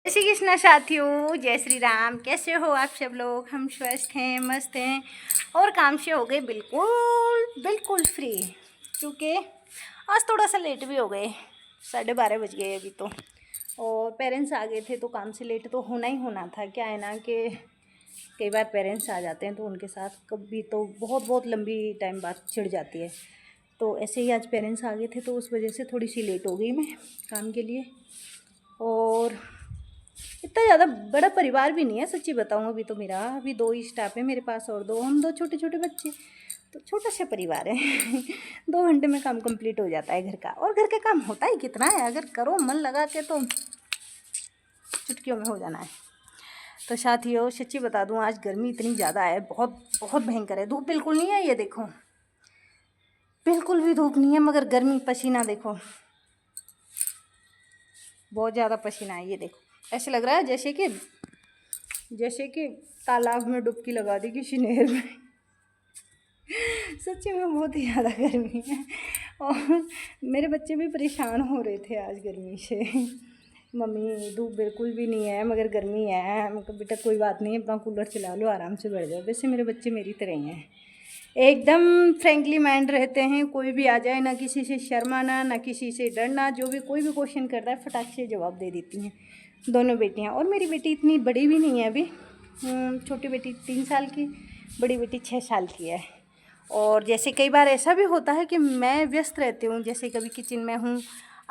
जय श्री कृष्ण साथियों, जय श्री राम। कैसे हो आप सब लोग? हम स्वस्थ हैं, मस्त हैं और काम से हो गए बिल्कुल बिल्कुल फ्री, क्योंकि आज थोड़ा सा लेट भी हो गए। 12:30 बज गए अभी तो, और पेरेंट्स आ गए थे तो काम से लेट तो होना ही होना था। क्या है ना कि कई बार पेरेंट्स आ जाते हैं तो उनके साथ कभी तो बहुत बहुत लंबी टाइम बाद चिढ़ जाती है। तो ऐसे ही आज पेरेंट्स आ गए थे तो उस वजह से थोड़ी सी लेट हो गई मैं काम के लिए। और इतना ज़्यादा बड़ा परिवार भी नहीं है, सच्ची बताऊँ। अभी 2 ही स्टाफ है मेरे पास और हम दो छोटे छोटे बच्चे, तो छोटा सा परिवार है। 2 घंटे में काम कंप्लीट हो जाता है घर का, और घर का काम होता ही कितना है, अगर करो मन लगा के तो चुटकियों में हो जाना है। तो साथियों, सच्ची बता दूँ, आज गर्मी इतनी ज़्यादा है, बहुत बहुत भयंकर है। धूप बिल्कुल नहीं है, ये देखो, बिल्कुल भी धूप नहीं है, मगर गर्मी, पसीना देखो, बहुत ज़्यादा पसीना है। ये देखो, ऐसे लग रहा है जैसे कि तालाब में डुबकी लगा दी किसी नहर में। सच्ची में बहुत ही ज़्यादा गर्मी है, और मेरे बच्चे भी परेशान हो रहे थे आज गर्मी से। मम्मी धूप बिल्कुल भी नहीं है मगर गर्मी है। मैं कहा बेटा कोई बात नहीं, अपना कूलर चला लो, आराम से बैठ जाओ। वैसे मेरे बच्चे मेरी तरह ही हैं, एकदम फ्रेंकली माइंड रहते हैं। कोई भी आ जाए, ना किसी से शर्माना, ना किसी से डरना। जो भी कोई भी क्वेश्चन करता है फटाक से जवाब दे देती हैं दोनों बेटियां। और मेरी बेटी इतनी बड़ी भी नहीं है अभी, छोटी बेटी 3 साल की, बड़ी बेटी 6 साल की है। और जैसे कई बार ऐसा भी होता है कि मैं व्यस्त रहती हूँ, जैसे कभी किचन में हूँ,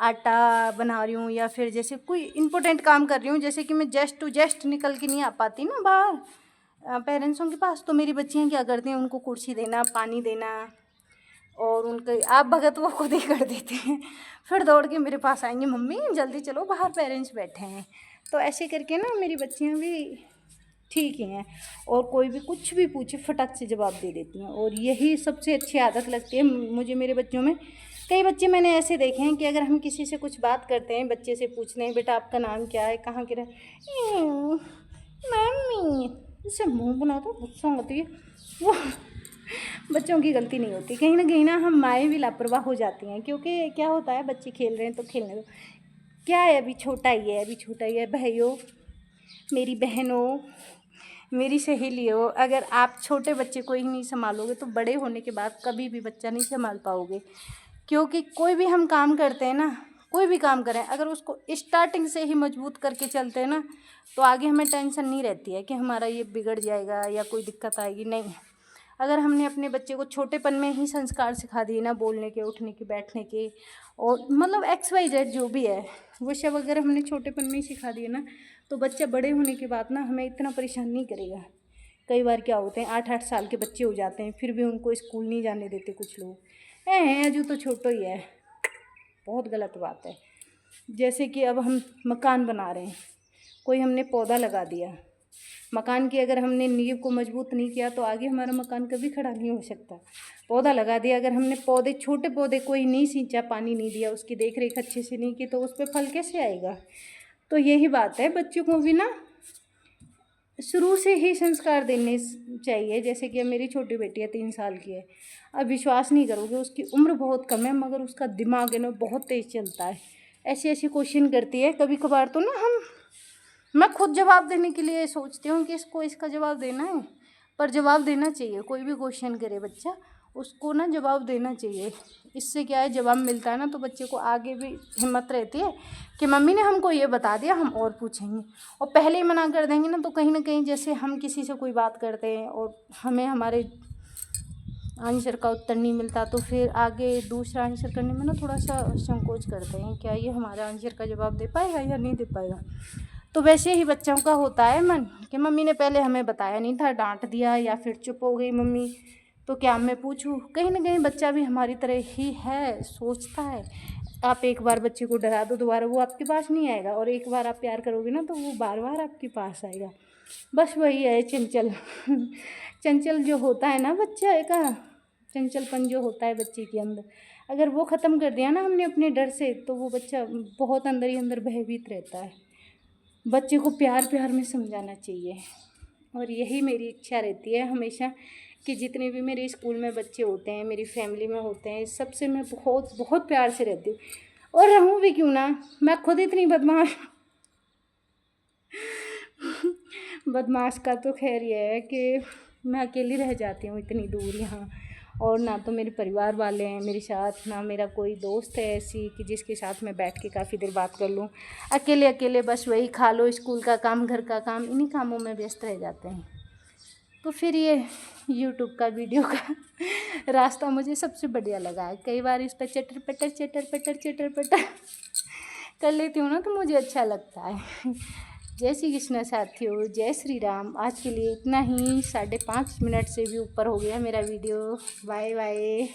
आटा बना रही हूँ, या फिर जैसे कोई इम्पोर्टेंट काम कर रही हूँ, जैसे कि मैं जस्ट टू जस्ट निकल के नहीं आ पाती ना बाहर पेरेंट्सों के पास। तो मेरी बच्चियाँ क्या करती हैं, उनको कुर्सी देना, पानी देना, और उनके आप भगत वो खुद ही कर देते हैं। फिर दौड़ के मेरे पास आएंगे, मम्मी जल्दी चलो बाहर पेरेंट्स बैठे हैं। तो ऐसे करके ना मेरी बच्चियाँ भी ठीक ही हैं, और कोई भी कुछ भी पूछे फटक से जवाब दे देती हैं। और यही सबसे अच्छी आदत लगती है मुझे मेरे बच्चों में। कई बच्चे मैंने ऐसे देखे हैं कि अगर हम किसी से कुछ बात करते हैं, बच्चे से पूछते हैं बेटा आपका नाम क्या है, कहाँ के रहे, मम्मी, इससे मुँह बना तो गुस्सा होती है वो। बच्चों की गलती नहीं होती, कहीं ना हम माएँ भी लापरवाह हो जाती हैं। क्योंकि क्या होता है, बच्चे खेल रहे हैं तो खेलने दो, क्या है, अभी छोटा ही है, अभी छोटा ही है। भाइयों, मेरी बहनों, मेरी सहेलियों, अगर आप छोटे बच्चे को ही नहीं संभालोगे तो बड़े होने के बाद कभी भी बच्चा नहीं संभाल पाओगे। क्योंकि कोई भी हम काम करते हैं ना, कोई भी काम करें, अगर उसको स्टार्टिंग से ही मजबूत करके चलते हैं ना, तो आगे हमें टेंशन नहीं रहती है कि हमारा ये बिगड़ जाएगा या कोई दिक्कत आएगी। नहीं, अगर हमने अपने बच्चे को छोटेपन में ही संस्कार सिखा दिए ना, बोलने के, उठने के, बैठने के, और मतलब XYZ जो भी है वो सब अगर हमने छोटेपन में ही सिखा दिए ना, तो बच्चा बड़े होने के बाद ना हमें इतना परेशान नहीं करेगा। कई बार क्या होते हैं, 8-8 साल के बच्चे हो जाते हैं, फिर भी उनको स्कूल नहीं जाने देते कुछ लोग। अजू तो छोटा ही है, बहुत गलत बात है। जैसे कि अब हम मकान बना रहे हैं, कोई हमने पौधा लगा दिया, मकान की अगर हमने नींव को मजबूत नहीं किया तो आगे हमारा मकान कभी खड़ा नहीं हो सकता। पौधा लगा दिया, अगर हमने पौधे, छोटे पौधे कोई नहीं सींचा, पानी नहीं दिया, उसकी देख रेख अच्छे से नहीं की, तो उस पर फल कैसे आएगा। तो यही बात है, बच्चों को भी ना शुरू से ही संस्कार देने चाहिए। जैसे कि मेरी छोटी बेटी है, 3 साल की है। अब विश्वास नहीं करोगे, उसकी उम्र बहुत कम है मगर उसका दिमाग है ना बहुत तेज़ चलता है। ऐसे ऐसे क्वेश्चन करती है, कभी कभार तो ना मैं खुद जवाब देने के लिए सोचती हूँ कि इसको इसका जवाब देना है, पर जवाब देना चाहिए। कोई भी क्वेश्चन करे बच्चा, उसको ना जवाब देना चाहिए। इससे क्या है, जवाब मिलता है ना तो बच्चे को आगे भी हिम्मत रहती है कि मम्मी ने हमको ये बता दिया, हम और पूछेंगे। और पहले ही मना कर देंगे ना तो कहीं ना कहीं, जैसे हम किसी से कोई बात करते हैं और हमें हमारे आंसर का उत्तर नहीं मिलता, तो फिर आगे दूसरा आंसर करने में ना थोड़ा सा संकोच करते हैं, क्या ये हमारे आंसर का जवाब दे पाएगा या नहीं दे पाएगा। तो वैसे ही बच्चों का होता है मन कि मम्मी ने पहले हमें बताया नहीं था, डांट दिया या फिर चुप हो गई मम्मी, तो क्या मैं पूछूं। कहीं ना कहीं बच्चा भी हमारी तरह ही है, सोचता है। आप एक बार बच्चे को डरा दो, दोबारा वो आपके पास नहीं आएगा, और एक बार आप प्यार करोगे ना तो वो बार बार आपके पास आएगा। बस वही है चंचल। चंचल जो होता है ना बच्चा का, चंचलपन जो होता है बच्चे के अंदर, अगर वो ख़त्म कर दिया ना हमने अपने डर से, तो वो बच्चा बहुत अंदर ही अंदर भयभीत रहता है। बच्चे को प्यार प्यार में समझाना चाहिए। और यही मेरी इच्छा रहती है हमेशा कि जितने भी मेरे स्कूल में बच्चे होते हैं, मेरी फैमिली में होते हैं, सबसे मैं बहुत बहुत प्यार से रहती हूँ। और रहूँ भी क्यों ना, मैं खुद इतनी बदमाश बदमाश का तो खैर ये है कि मैं अकेली रह जाती हूँ इतनी दूर यहाँ, और ना तो मेरे परिवार वाले हैं मेरे साथ, ना मेरा कोई दोस्त है ऐसी कि जिसके साथ मैं बैठ के काफ़ी देर बात कर लूँ। अकेले अकेले बस वही खा लो, स्कूल का काम, घर का काम, इन्हीं कामों में व्यस्त रह जाते हैं। तो फिर ये यूट्यूब का वीडियो का रास्ता मुझे सबसे बढ़िया लगा है। कई बार इस पर चटर पटर कर लेती हूँ ना, तो मुझे अच्छा लगता है। जय श्री कृष्ण साथियों, जय श्री राम। आज के लिए इतना ही, 5.5 मिनट से भी ऊपर हो गया मेरा वीडियो। Bye bye.